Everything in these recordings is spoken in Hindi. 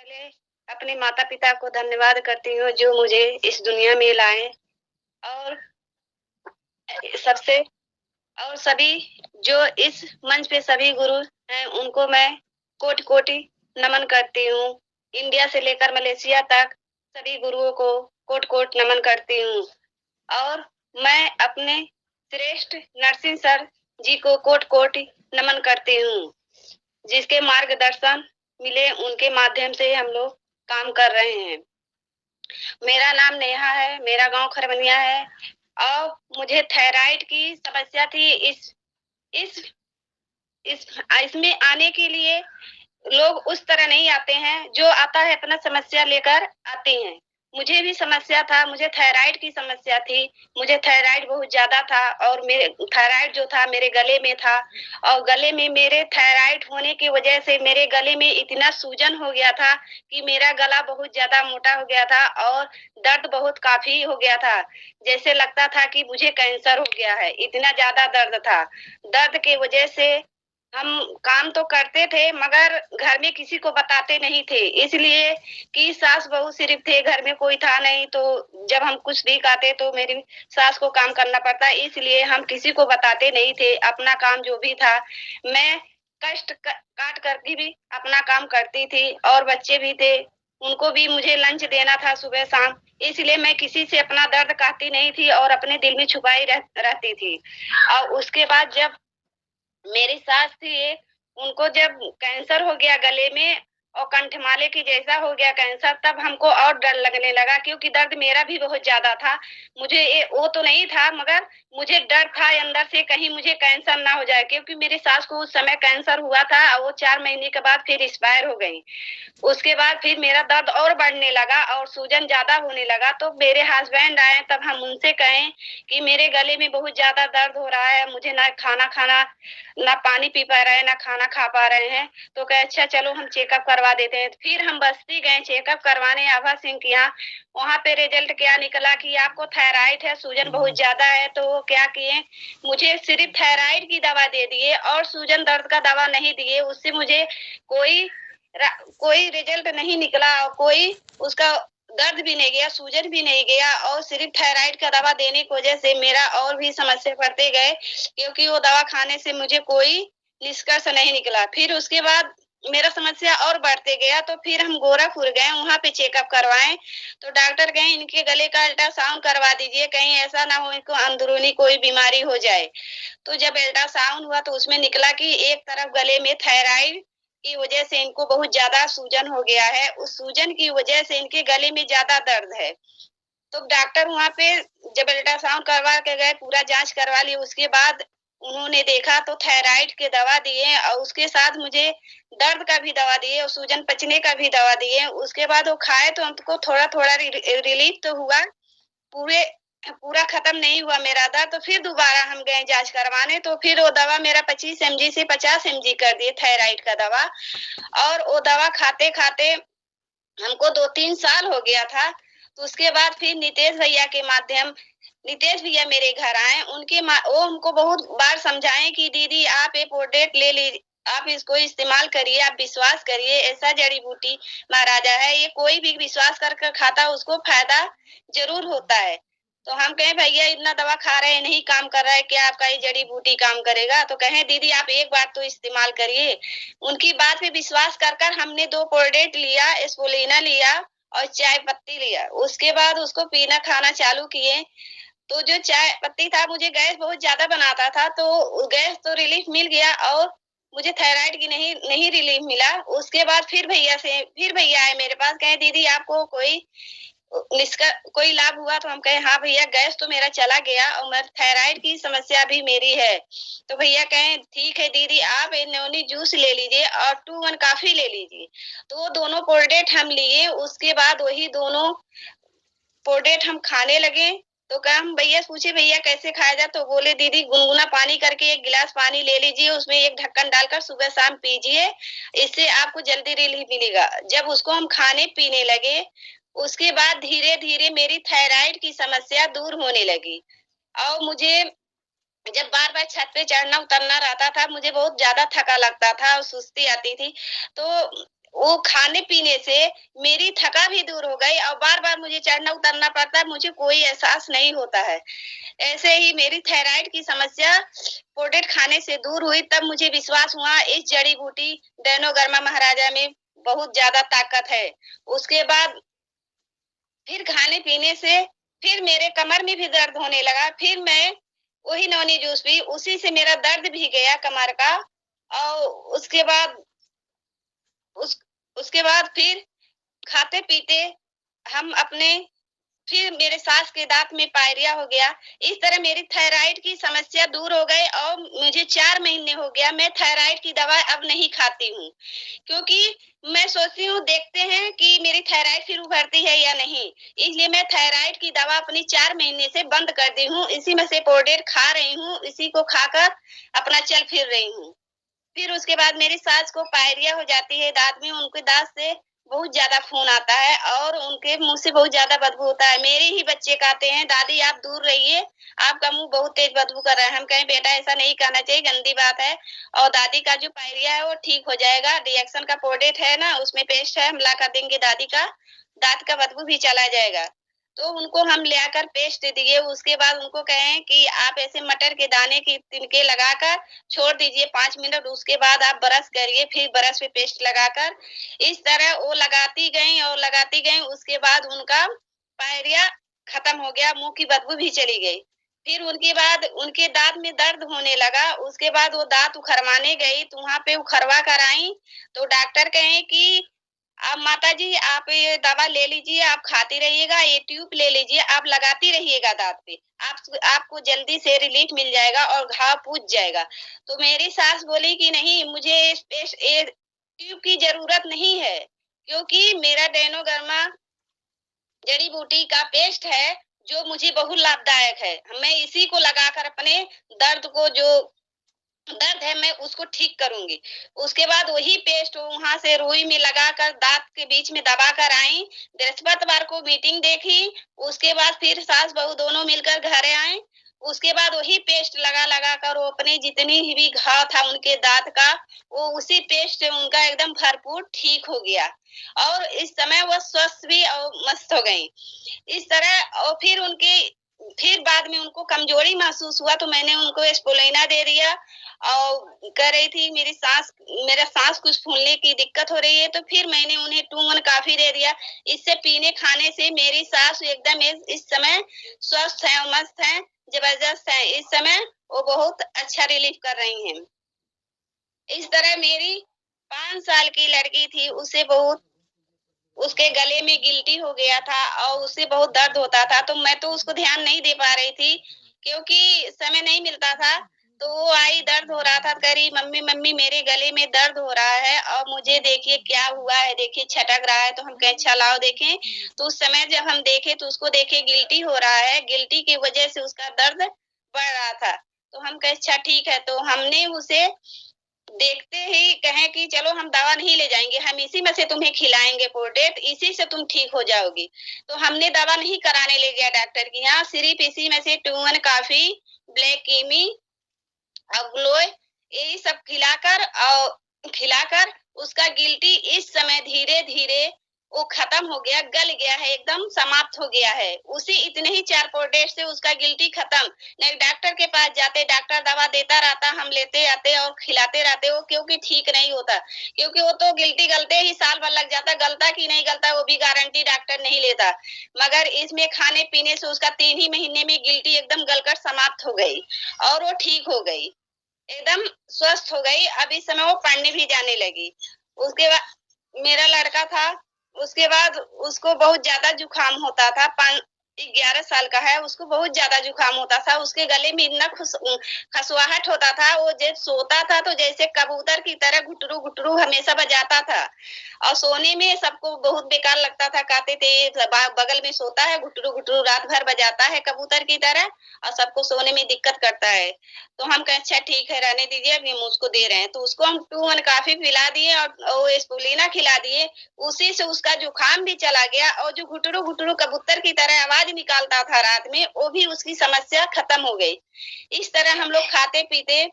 पहले अपने माता-पिता को धन्यवाद करती हूँ जो मुझे इस दुनिया में लाए और सबसे और सभी जो इस मंच पे सभी गुरु हैं उनको मैं कोटि-कोटि नमन करती हूँ। इंडिया से लेकर मलेशिया तक सभी गुरुओं को कोटि-कोटि नमन करती हूँ और मैं अपने श्रेष्ठ नरसिंह सर जी को कोटि-कोटि नमन करती हूँ। जिसके मार्गदर्शन मिले उनके माध्यम से हम लोग काम कर रहे हैं। मेरा नाम नेहा है, मेरा गाँव खरवनिया है और मुझे थायराइड की समस्या थी। इस इस इसमें आने के लिए लोग उस तरह नहीं आते हैं, जो आता है अपना समस्या लेकर आते हैं। मुझे भी समस्या था, मुझे थायराइड की समस्या थी। मुझे थायराइड बहुत ज़्यादा था और मेरे थायराइड जो था मेरे गले में था और गले में मेरे थायराइड होने की वजह से मेरे गले में इतना सूजन हो गया था कि मेरा गला बहुत ज़्यादा मोटा हो गया था और दर्द बहुत काफ़ी हो गया था। जैसे लगता था कि मुझे कैंसर हो गया है, इतना ज़्यादा दर्द था। दर्द की वजह से हम काम तो करते थे मगर घर में किसी को बताते नहीं थे इसलिए कि सास-बहू सिर्फ थे, घर में कोई था नहीं तो जब हम कुछ भी खाते तो मेरी सास को काम करना पड़ता इसलिए हम किसी को बताते नहीं थे, अपना काम जो भी था मैं कष्ट क काट कर के भी अपना काम करती थी और बच्चे भी थे, उनको भी मुझे लंच देना था सुबह-शाम, इसलिए मैं किसी से अपना दर्द कहती नहीं थी और अपने दिल में छुपाई रहती थी। और उसके बाद जब मेरी सास थी एक, उनको जब कैंसर हो गया गले में और कंठमाले की जैसा हो गया कैंसर तब हमको और डर लगने लगा क्योंकि दर्द मेरा भी बहुत ज़्यादा था। मुझे वो तो नहीं था मगर मुझे डर था अंदर से कहीं मुझे कैंसर ना हो जाए क्योंकि मेरी सास को उस समय कैंसर हुआ था और वो 4 महीने के बाद फिर एक्सपायर हो गईं। उसके बाद फिर मेरा दर्द और बढ़ने लगा और सूजन ज़्यादा होने लगा तो मेरे हस्बैंड आए तब हम उनसे कहें कि मेरे गले में बहुत ज़्यादा दर्द हो रहा है, मुझे ना खाना खाना ना पानी पी पा रहे हैं, ना खाना खा पा रहे हैं। तो कहे अच्छा चलो हम चेकअप करवा देते हैं। फिर हम बस्ती गए चेकअप करवाने आभा सिंह के यहाँ। वहाँ पे रिजल्ट क्या निकला कि आपको थायराइड है, सूजन बहुत ज़्यादा है। तो वो क्या किए, मुझे सिर्फ थायराइड की दवा दे दिए और सूजन दर्द का दवा नहीं दिए। उससे मुझे कोई कोई रिजल्ट नहीं निकला और कोई उसका दर्द भी नहीं गया, सूजन भी नहीं गया और सिर्फ थायराइड का दवा देने की वजह से मेरा और भी समस्या बढ़ते गए क्योंकि वो दवा खाने से मुझे कोई निष्कर्ष नहीं निकला। फिर उसके बाद मेरा समस्या और बढ़ते गया तो फिर हम गोरखपुर गए, वहाँ पे चेकअप करवाएँ, तो डॉक्टर कहे इनके गले का अल्ट्रासाउंड करवा दीजिए, कहीं ऐसा ना हो इनको अंदरूनी कोई बीमारी हो जाए। तो जब अल्ट्रासाउंड हुआ तो उसमें निकला कि एक तरफ गले में थायराइड की वजह से इनको बहुत ज़्यादा सूजन हो गया है। उस सूजन की वजह से इनके गले में ज़्यादा दर्द है। तो डॉक्टर वहाँ पे जब अल्ट्रासाउंड करवा के गए, पूरा जाँच करवा ली, उसके बाद उन्होंने देखा तो थायराइड की दवा दिए और उसके साथ मुझे दर्द का भी दवा दिए और सूजन पचने का भी दवा दिए। उसके बाद वो खाए तो हमको थोड़ा-थोड़ा रिलीफ तो हुआ, पूरे पूरा खत्म नहीं हुआ मेरा दर्द, तो फिर दोबारा हम गए जाँच करवाने, तो फिर वो दवा मेरा 25 एमजी से 50 एमजी कर दिए थायराइड का दवा और वो दवा खाते-खाते हमको 2-3 साल हो गया था। तो उसके बाद फिर नितेश भैया मेरे घर आए, वो हमको बहुत बार समझाएँ कि दीदी आप ये प्रोडक्ट ले ली आप इसको इस्तेमाल करिए, आप विश्वास करिए, ऐसा जड़ी-बूटी महाराजा है, ये कोई भी विश्वास कर कर खाता है उसको फ़ायदा ज़रूर होता है। तो हम कहें भैया इतना दवा खा रहे हैं, नहीं काम कर रहा है, क्या आपका ये जड़ी-बूटी काम करेगा? तो कहें दीदी आप एक बार तो इस्तेमाल करिए। उनकी बात पे विश्वास कर कर हमने 2 प्रोडक्ट लिया, स्पोलेना लिया और चाय पत्ती लिया। उसके बाद उसको पीना खाना चालू किए, तो जो चाय पत्ती था मुझे गैस बहुत ज़्यादा बनाता था, तो गैस तो रिलीफ़ मिल गया और मुझे थायराइड की नहीं नहीं रिलीफ़ मिला। उसके बाद फिर भैया आए मेरे पास, कहे दीदी आपको कोई लाभ हुआ? तो हम कहे हाँ भैया गैस तो मेरा चला गया और थायराइड की समस्या भी मेरी है। तो भैया कहें ठीक है दीदी आप ये नोनी जूस ले लीजिए और 2 वन कॉफ़ी ले लीजिए। तो वो दोनों प्रोडक्ट हम लिए, उसके बाद वही दोनों प्रोडक्ट हम खाने लगे। तो कहा हम भैया पूछे भैया कैसे खाया जाए? तो बोले दीदी गुनगुना पानी करके 1 गिलास पानी ले लीजिए, उसमें 1 ढक्कन डालकर सुबह-शाम पीजिए, इससे आपको जल्दी रिलीफ मिलेगा। जब उसको हम खाने-पीने लगे, उसके बाद धीरे-धीरे मेरी थायराइड की समस्या दूर होने लगी और मुझे जब बार-बार छत पे चढ़ना-उतरना रहता था, मुझे बहुत ज़्यादा थका लगता था और सुस्ती आती थी। तो वो खाने पीने से मेरी थका भी दूर हो गई और बार-बार मुझे चढ़ना उतरना पड़ता है, मुझे कोई एहसास नहीं होता है। ऐसे ही मेरी थायराइड की समस्या पोटेट खाने से दूर हुई, तब मुझे विश्वास हुआ इस जड़ी-बूटी डैनोगर्मा महाराजा में बहुत ज़्यादा ताकत है। उसके बाद फिर खाने-पीने से फिर मेरे कमर में भी दर्द होने लगा, फिर मैं वही नोनी जूस पी, उसी से मेरा दर्द भी गया कमर का और उस उसके बाद फिर खाते-पीते हम अपने फिर मेरे सास के दाँत में पायरिया हो गया। इस तरह मेरी थायराइड की समस्या दूर हो गई और मुझे 4 महीने हो गया, मैं थायराइड की दवा अब नहीं खाती हूँ। क्योंकि मैं सोचती हूँ देखते हैं कि मेरी थायराइड फिर उभरती है या नहीं। इसलिए मैं थायराइड की दवा अपनी 4 महीने से बंद कर दी हूँ। इसी में से पोडेट खा रही हूँ, इसी को खाकर अपना चल फिर रही हूँ। फिर उसके बाद मेरी सास को पायरिया हो जाती है दाँत में, उनके दाँत से बहुत ज़्यादा खून आता है और उनके मुँह से बहुत ज़्यादा बदबू होता है। मेरे ही बच्चे कहते हैं, "दादी आप दूर रहिए, आपका मुँह बहुत तेज़ बदबू कर रहा है।" हम कहें, "बेटा ऐसा नहीं कहना चाहिए, गंदी बात है और दादी का जो पायरिया है वो ठीक हो जाएगा। रिएक्शन का पोडेट है ना, उसमें पेस्ट है, हम ला कर देंगे दादी का, दाँत का बदबू भी चला जाएगा।" तो उनको हम ले आकर पेस्ट दिए, उसके बाद उनको कहें कि आप ऐसे मटर के दाने की तिनके लगाकर छोड़ दीजिए 5 मिनट, उसके बाद आप ब्रश करिए, फिर ब्रश पे पेस्ट लगाकर इस तरह वो लगाती गईं, उसके बाद उनका पायरिया खत्म हो गया, मुँह की बदबू भी चली गई। फिर उनके बाद उनके दाँत में दर्द होने लगा, उसके बाद वो दाँत उखरवाने गई, तो वहाँ पे उखरवा कर आईं, तो डॉक्टर कहें कि अब माताजी आप ये दवा ले लीजिए, आप खाती रहिएगा, ये ट्यूब ले लीजिए, आप लगाती रहिएगा दाँत पे। आपको जल्दी से रिलीफ मिल जाएगा और घाव पूज जाएगा। तो मेरी सास बोली कि नहीं मुझे ये ट्यूब की ज़रूरत नहीं है, क्योंकि मेरा डेनोगर्मा जड़ी-बूटी का पेस्ट है, जो मुझे बहुत लाभदायक है। मैं इसी को लगाकर अपने दर्द को जो दर्द है मैं उसको ठीक करूँगी। उसके बाद वही पेस्ट वहाँ से रुई में लगाकर दाँत के बीच में दबा कर आईं। बृहस्पतिवार को मीटिंग देखी, उसके बाद फिर सास-बहू दोनों मिलकर घर आए। उसके बाद वही पेस्ट लगा-लगा कर वो अपने जितनी भी घाव था उनके दाँत का, वो उसी पेस्ट से उनका एकदम भरपूर ठीक हो गया और इस समय वो स्वस्थ भी और मस्त हो गईं। इस तरह और फिर बाद में उनको कमज़ोरी महसूस हुआ तो मैंने उनको स्पोलेना दे दिया और कह रही थी मेरा साँस कुछ फूलने की दिक्कत हो रही है, तो फिर मैंने उन्हें 2 वन कॉफ़ी दे दिया। इससे पीने खाने से मेरी सास एकदम इस समय स्वस्थ हैं और मस्त हैं, ज़बरदस्त हैं। इस समय वो बहुत अच्छा रिलीफ़ कर रही हैं। इस तरह मेरी 5 साल की लड़की थी, उसके गले में गिल्टी हो गया था और उससे बहुत दर्द होता था, तो मैं तो उसको ध्यान नहीं दे पा रही थी, क्योंकि समय नहीं मिलता था। तो वो आई, दर्द हो रहा था, कह रही, "मम्मी, मम्मी मेरे गले में दर्द हो रहा है और मुझे देखिए क्या हुआ है, देखिए छटक रहा है।" तो हम कहे, "अच्छा लाओ देखें।" तो उस समय जब हम देखे तो उसको देखे गिल्टी हो रहा है, गिल्टी की वजह से उसका दर्द बढ़ रहा था। तो हम कहे, "अच्छा ठीक है।" तो हमने उसे देखते ही कहें कि चलो हम दवा नहीं ले जाएँगे, हम इसी में से तुम्हें खिलाएँगे पोटेट, इसी से तुम ठीक हो जाओगी। तो हमने दवा नहीं कराने ले गया डॉक्टर के यहाँ, सिर्फ़ इसी में से 2 वन कॉफ़ी, ब्लैक किमी और ग्लोय यही सब खिलाकर उसका गिल्टी इस समय धीरे-धीरे वो खत्म हो गया, गल गया है, एकदम समाप्त हो गया है। उसी इतने ही 4 पोटेट से उसका गिल्टी खत्म। नहीं डॉक्टर के पास जाते, डॉक्टर दवा देता रहता, हम लेते आते और खिलाते रहते, वो क्योंकि ठीक नहीं होता। क्योंकि वो तो गिल्टी गलते ही साल भर लग जाता, गलता कि नहीं गलता वो भी गारंटी डॉक्टर नहीं लेता। मगर इसमें खाने-पीने से उसका 3 ही महीने में गिल्टी एकदम गलकर समाप्त हो गई और वो ठीक हो गई। एकदम स्वस्थ हो गई, अब इस समय वो पढ़ने भी जाने लगी। उसके बाद मेरा लड़का था, उसके बाद उसको बहुत ज़्यादा जुकाम होता था, 11 साल का है, उसको बहुत ज़्यादा जुकाम होता था, उसके गले में इतना खसुआहट होता था, वो जब सोता था तो जैसे कबूतर की तरह घुटरू-घुटरू हमेशा बजाता था और सोने में सबको बहुत बेकार लगता था, कहते थे ये बगल में सोता है, घुटरू-घुटरू रात भर बजाता है कबूतर की तरह और सबको सोने में दिक्कत करता है। तो हम कहे अच्छा ठीक है रहने दीजिए, अभी हम उसको दे रहे हैं। तो उसको हम 2 वन कॉफ़ी पिला दिए और वो स्पूलिना खिला दिए। उसी से उसका जुकाम भी चला गया और जो घुटरू-घुटरू कबूतर की तरह आवाज़ निकालता था रात में, वो भी उसकी समस्या खत्म हो गई। इस तरह हम लोग खाते-पीते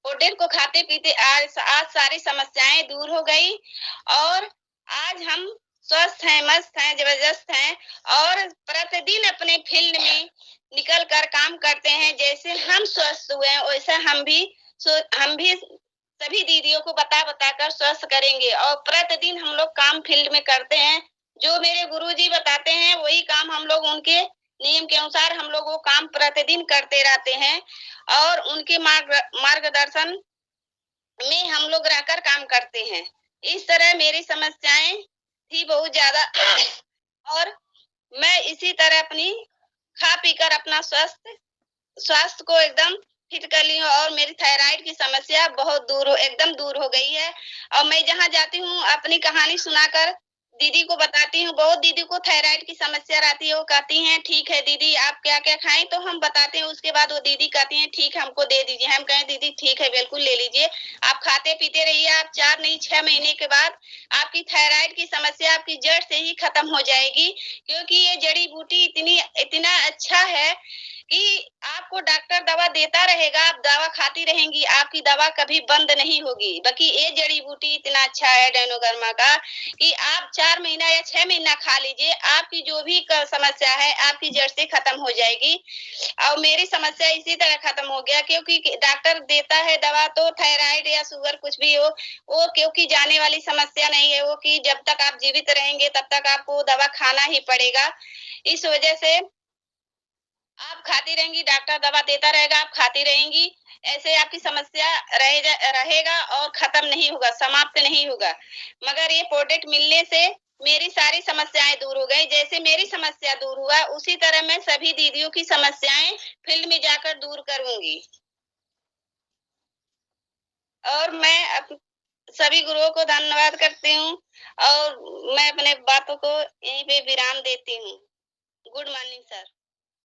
प्रोटीन को खाते पीते आज सारी समस्याएं दूर हो गई और आज हम स्वस्थ हैं, मस्त हैं, जबरदस्त हैं और प्रतिदिन अपने फील्ड में निकल कर काम करते हैं। जैसे हम स्वस्थ हुए हैं वैसा हम भी सभी दीदियों को बता कर स्वस्थ करेंगे और प्रतिदिन हम लोग काम फील्ड में करते हैं। जो मेरे गुरुजी बताते हैं वही काम हम लोग उनके नियम के अनुसार हम लोग वो काम प्रतिदिन करते रहते हैं और उनके मार्गदर्शन में हम लोग रहकर काम करते हैं। इस तरह मेरी समस्याएं थी बहुत ज्यादा और मैं इसी तरह अपनी खा पी कर अपना स्वास्थ्य को एकदम फिट कर ली हूँ और मेरी थायराइड की समस्या बहुत एकदम दूर हो गई है और मैं जहाँ जाती हूँ अपनी कहानी सुनाकर दीदी को बताती हूँ। बहुत दीदी को थायराइड की समस्या रहती है, वो कहती हैं ठीक है दीदी आप क्या क्या खाएं, तो हम बताते हैं। उसके बाद वो दीदी कहती हैं ठीक हमको दे दीजिए। हम कहें दीदी ठीक है बिल्कुल ले लीजिए, आप खाते पीते रहिए, आप 4 नहीं 6 महीने के बाद आपकी थायराइड की समस्या आपकी जड़ से ही खत्म हो जाएगी। क्योंकि ये जड़ी बूटी इतना अच्छा है कि आपको डॉक्टर दवा देता रहेगा, आप दवा खाती रहेंगी, आपकी दवा कभी बंद नहीं होगी। बाकी ये जड़ी बूटी इतना अच्छा है डायनोगर्मा का कि आप 4 महीना या 6 महीना खा लीजिए, आपकी जो भी समस्या है आपकी जड़ से खत्म हो जाएगी। और मेरी समस्या इसी तरह खत्म हो गया क्योंकि डॉक्टर देता है दवा तो थायराइड या शुगर कुछ भी हो, वो क्योंकि जाने वाली समस्या नहीं है, वो कि जब तक आप जीवित रहेंगे तब तक आपको दवा खाना ही पड़ेगा। इस वजह से आप खाती रहेंगी, डॉक्टर दवा देता रहेगा, आप खाती रहेंगी, ऐसे आपकी समस्या रहेगा और खत्म नहीं होगा, समाप्त नहीं होगा। मगर ये प्रोडक्ट मिलने से मेरी सारी समस्याएं दूर हो गई। जैसे मेरी समस्या दूर हुआ उसी तरह मैं सभी दीदियों की समस्याएं फील्ड में जाकर दूर करूंगी। और मैं सभी गुरुओं को धन्यवाद करती हूँ और मैं अपने बातों को यहीं पे विराम देती हूँ। Good morning sir.